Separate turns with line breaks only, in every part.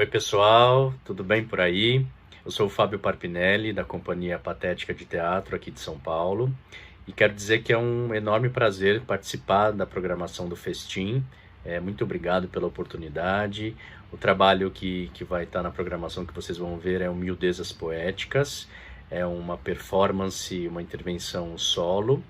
pessoal, tudo bem por aí? Eu sou o Fábio Parpinelli, da Companhia Patética de Teatro aqui de São Paulo, e quero dizer que é um enorme prazer participar da programação do Festim. Muito obrigado pela oportunidade. O trabalho que vai estar na programação que vocês vão ver é o Miudezas Poéticas, é uma performance, uma intervenção solo,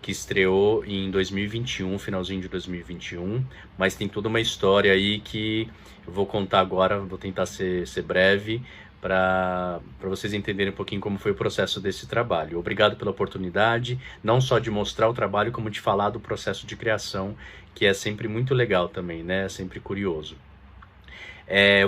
que estreou em 2021, finalzinho de 2021, mas tem toda uma história aí que eu vou contar agora, vou tentar ser breve, para vocês entenderem um pouquinho como foi o processo desse trabalho. Obrigado pela oportunidade, não só de mostrar o trabalho, como de falar do processo de criação, que é sempre muito legal também, né? É sempre curioso.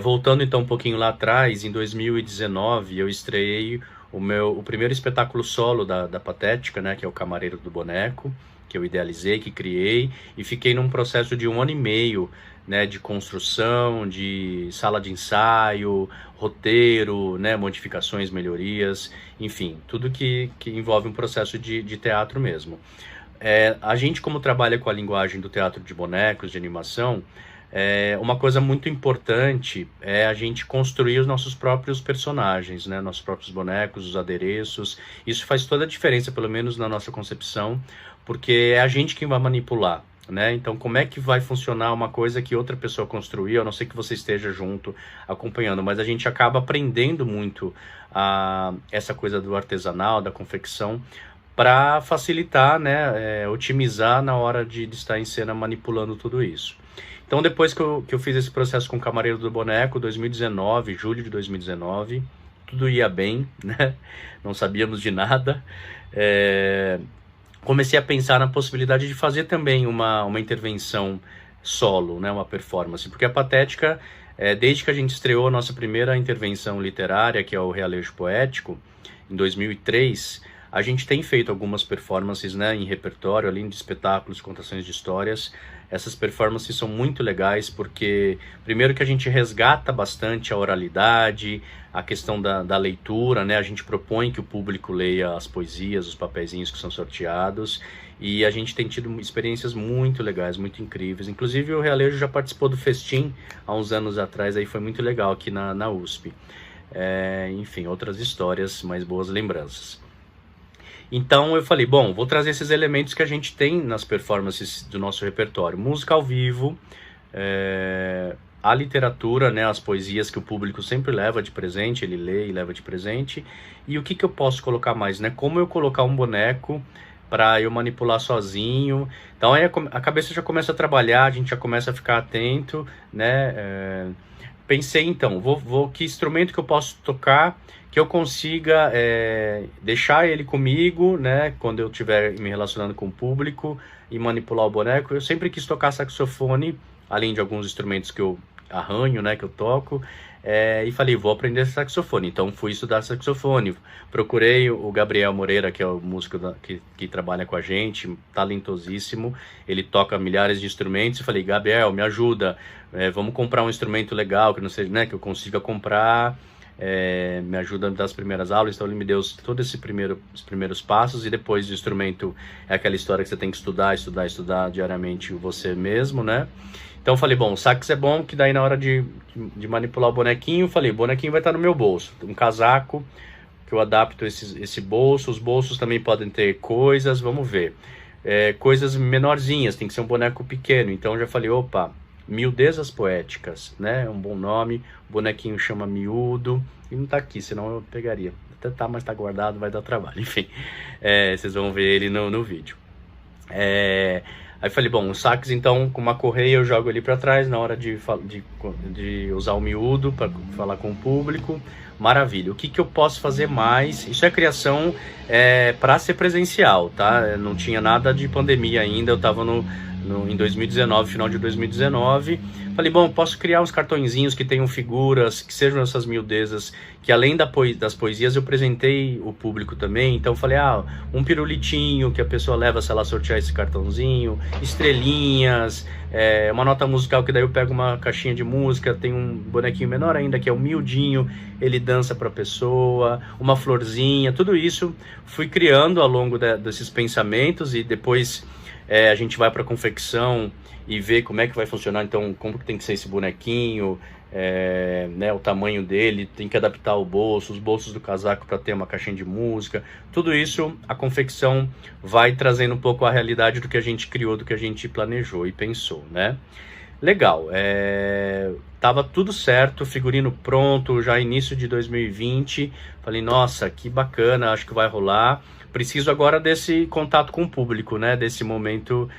Voltando então um pouquinho lá atrás, em 2019 eu estreiei o primeiro espetáculo solo da Patética, né, que é o Camareiro do Boneco, que eu idealizei, que criei, e fiquei num processo de 1 ano e meio, né, de construção, de sala de ensaio, roteiro, né, modificações, melhorias, enfim, tudo que envolve um processo de teatro mesmo. A gente, como trabalha com a linguagem do teatro de bonecos, de animação, uma coisa muito importante é a gente construir os nossos próprios personagens, né? Nossos próprios bonecos, os adereços. Isso faz toda a diferença, pelo menos na nossa concepção, porque é a gente quem vai manipular, né? Então, como é que vai funcionar uma coisa que outra pessoa construiu, a não ser que você esteja junto acompanhando, mas a gente acaba aprendendo muito essa coisa do artesanal, da confecção, para facilitar, né? Otimizar na hora de estar em cena manipulando tudo isso. Então, depois que eu fiz esse processo com o Camareiro do Boneco, 2019, julho de 2019, tudo ia bem, né? Não sabíamos de nada. Comecei a pensar na possibilidade de fazer também uma intervenção solo, né? Uma performance, porque a Patética, desde que a gente estreou a nossa primeira intervenção literária, que é o Realejo Poético, em 2003, a gente tem feito algumas performances, né, em repertório, além de espetáculos, contações de histórias. Essas performances são muito legais porque, primeiro, que a gente resgata bastante a oralidade, a questão da leitura, né? A gente propõe que o público leia as poesias, os papeizinhos que são sorteados, e a gente tem tido experiências muito legais, muito incríveis. Inclusive, o Realejo já participou do Festim há uns anos atrás, aí foi muito legal aqui na USP. Enfim, outras histórias, mais boas lembranças. Então eu falei, bom, vou trazer esses elementos que a gente tem nas performances do nosso repertório. Música ao vivo, a literatura, né, as poesias que o público sempre leva de presente, ele lê e leva de presente. E o que eu posso colocar mais, né? Como eu colocar um boneco para eu manipular sozinho. Então aí a cabeça já começa a trabalhar, a gente já começa a ficar atento, né? Pensei então, que instrumento que eu posso tocar que eu consiga deixar ele comigo, né, quando eu estiver me relacionando com o público e manipular o boneco. Eu sempre quis tocar saxofone, além de alguns instrumentos que eu arranho, né, que eu toco, e falei, vou aprender saxofone. Então fui estudar saxofone, procurei o Gabriel Moreira, que é o músico que trabalha com a gente, talentosíssimo, ele toca milhares de instrumentos, e falei, Gabriel, me ajuda, vamos comprar um instrumento legal, que não seja, né, que eu consiga comprar, me ajuda a me dar as primeiras aulas. Então ele me deu todos os primeiros passos, e depois do instrumento é aquela história que você tem que estudar diariamente você mesmo, né? Então eu falei, bom, o sax é bom, que daí na hora de manipular o bonequinho, falei, o bonequinho vai estar no meu bolso, um casaco que eu adapto esse bolso, os bolsos também podem ter coisas, vamos ver, coisas menorzinhas, tem que ser um boneco pequeno. Então eu já falei, opa, Miudezas Poéticas, né, é um bom nome, o bonequinho chama Miúdo, e não tá aqui, senão eu pegaria, até tá, mas tá guardado, vai dar trabalho, enfim, vocês vão ver ele no vídeo. Aí falei, bom, o sax então, com uma correia eu jogo ele para trás na hora de usar o miúdo para falar com o público. Maravilha. O que eu posso fazer mais? Isso é criação para ser presencial, tá? Não tinha nada de pandemia ainda, eu estava em 2019, final de 2019. Falei, bom, posso criar uns cartõezinhos que tenham figuras, que sejam essas miudezas, que além das poesias eu apresentei o público também. Então falei, um pirulitinho que a pessoa leva se ela sortear esse cartãozinho, estrelinhas, uma nota musical que daí eu pego uma caixinha de música, tem um bonequinho menor ainda que é o miudinho, ele dança para a pessoa, uma florzinha, tudo isso fui criando ao longo desses pensamentos, e depois a gente vai para confecção e vê como é que vai funcionar, então como que tem que ser esse bonequinho, né, o tamanho dele, tem que adaptar o bolso, os bolsos do casaco para ter uma caixinha de música, tudo isso a confecção vai trazendo um pouco a realidade do que a gente criou, do que a gente planejou e pensou, né? Legal, tava tudo certo, figurino pronto, já início de 2020, falei, nossa, que bacana, acho que vai rolar, preciso agora desse contato com o público, né, desse momento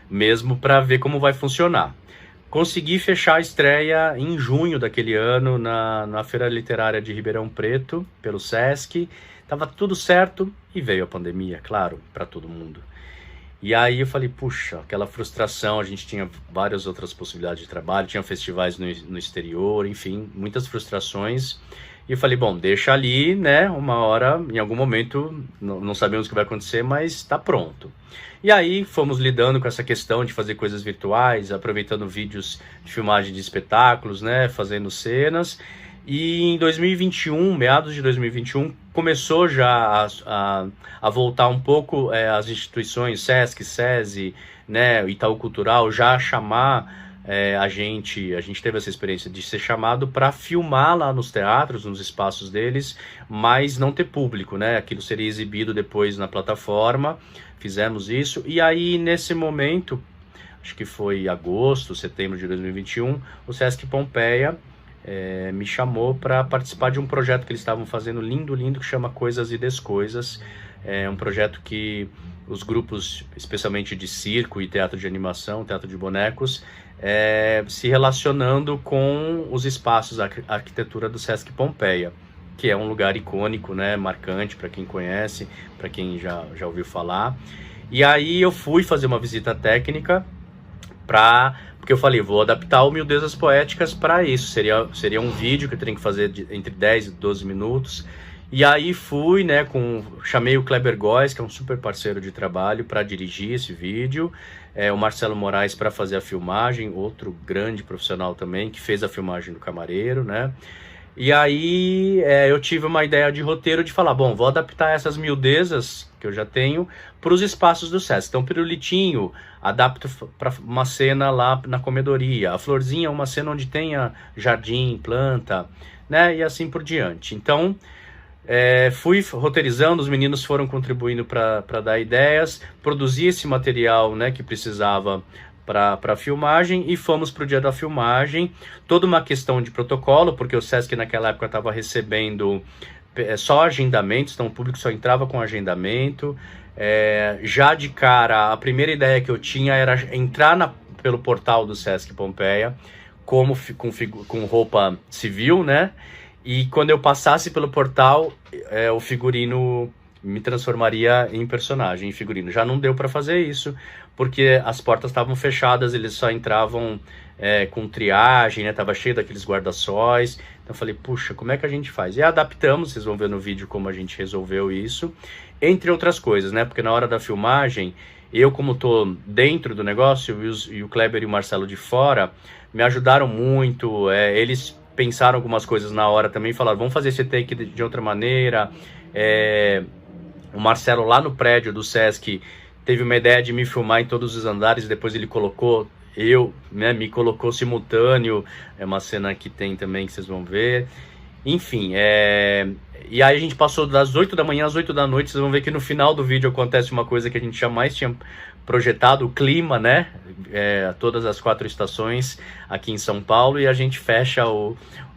mesmo para ver como vai funcionar. Consegui fechar a estreia em junho daquele ano na Feira Literária de Ribeirão Preto, pelo Sesc. Tava tudo certo e veio a pandemia, claro, para todo mundo. E aí eu falei, puxa, aquela frustração, a gente tinha várias outras possibilidades de trabalho, tinha festivais no exterior, enfim, muitas frustrações. E eu falei, bom, deixa ali, né, uma hora, em algum momento, não sabemos o que vai acontecer, mas está pronto. E aí fomos lidando com essa questão de fazer coisas virtuais, aproveitando vídeos de filmagem de espetáculos, né, fazendo cenas. E em 2021, meados de 2021, começou já a voltar um pouco as instituições, Sesc, SESI, né, Itaú Cultural, já a chamar a gente teve essa experiência de ser chamado para filmar lá nos teatros, nos espaços deles, mas não ter público, né? Aquilo seria exibido depois na plataforma, fizemos isso, e aí nesse momento, acho que foi agosto, setembro de 2021, o Sesc Pompeia me chamou para participar de um projeto que eles estavam fazendo lindo, lindo, que chama Coisas e Descoisas. É um projeto que os grupos, especialmente de circo e teatro de animação, teatro de bonecos, se relacionando com os espaços, a arquitetura do Sesc Pompeia, que é um lugar icônico, né, marcante para quem conhece, para quem já ouviu falar. E aí eu fui fazer uma visita técnica porque eu falei, vou adaptar o Miudezas Poéticas para isso. Seria um vídeo que eu teria que fazer entre 10 e 12 minutos. E aí fui, né, chamei o Kleber Góes, que é um super parceiro de trabalho, para dirigir esse vídeo. O Marcelo Moraes para fazer a filmagem, outro grande profissional também, que fez a filmagem do Camareiro, né? E aí eu tive uma ideia de roteiro de falar, bom, vou adaptar essas miudezas que eu já tenho para os espaços do Sesc. Então, Pirulitinho, adapto para uma cena lá na comedoria. A Florzinha, uma cena onde tenha jardim, planta, né? E assim por diante. Então, fui roteirizando, os meninos foram contribuindo para dar ideias, produzi esse material, né, que precisava para a filmagem, e fomos para o dia da filmagem. Toda uma questão de protocolo, porque o Sesc naquela época estava recebendo só agendamentos, então o público só entrava com agendamento. Já de cara, a primeira ideia que eu tinha era entrar pelo portal do Sesc Pompeia com roupa civil, né? E quando eu passasse pelo portal, o figurino me transformaria em personagem, em figurino. Já não deu para fazer isso, porque as portas estavam fechadas, eles só entravam com triagem, né? Tava cheio daqueles guarda-sóis. Então eu falei, puxa, como é que a gente faz? E adaptamos, vocês vão ver no vídeo como a gente resolveu isso, entre outras coisas, né? Porque na hora da filmagem, eu como tô dentro do negócio, e o Kleber e o Marcelo de fora, me ajudaram muito, eles pensaram algumas coisas na hora também, falaram, vamos fazer esse take de outra maneira. O Marcelo lá no prédio do Sesc teve uma ideia de me filmar em todos os andares, depois ele colocou, me colocou simultâneo, é uma cena que tem também que vocês vão ver. Enfim, e aí a gente passou das 8 da manhã às 8 da noite, vocês vão ver que no final do vídeo acontece uma coisa que a gente jamais tinha projetado, o clima, né? Todas as 4 estações aqui em São Paulo, e a gente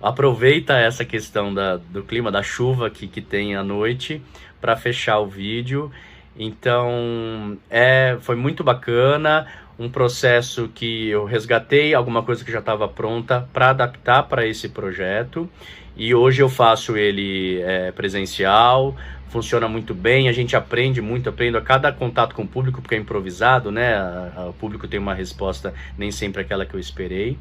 aproveita essa questão do clima, da chuva que tem à noite, para fechar o vídeo. Então, foi muito bacana, um processo que eu resgatei alguma coisa que já estava pronta para adaptar para esse projeto, e hoje eu faço ele presencial, funciona muito bem, a gente aprendo a cada contato com o público, porque é improvisado, né? O público tem uma resposta nem sempre aquela que eu esperei,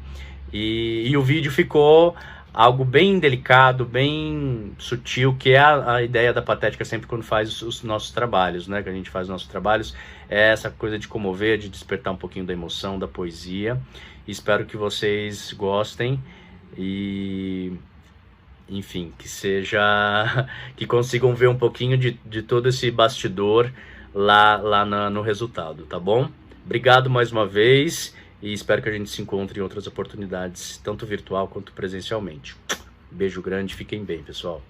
e o vídeo ficou algo bem delicado, bem sutil, que é a ideia da Patética sempre quando faz os nossos trabalhos, né? Que a gente faz os nossos trabalhos, essa coisa de comover, de despertar um pouquinho da emoção, da poesia. Espero que vocês gostem e, enfim, que consigam ver um pouquinho de todo esse bastidor no resultado, tá bom? Obrigado mais uma vez e espero que a gente se encontre em outras oportunidades, tanto virtual quanto presencialmente. Beijo grande, fiquem bem, pessoal.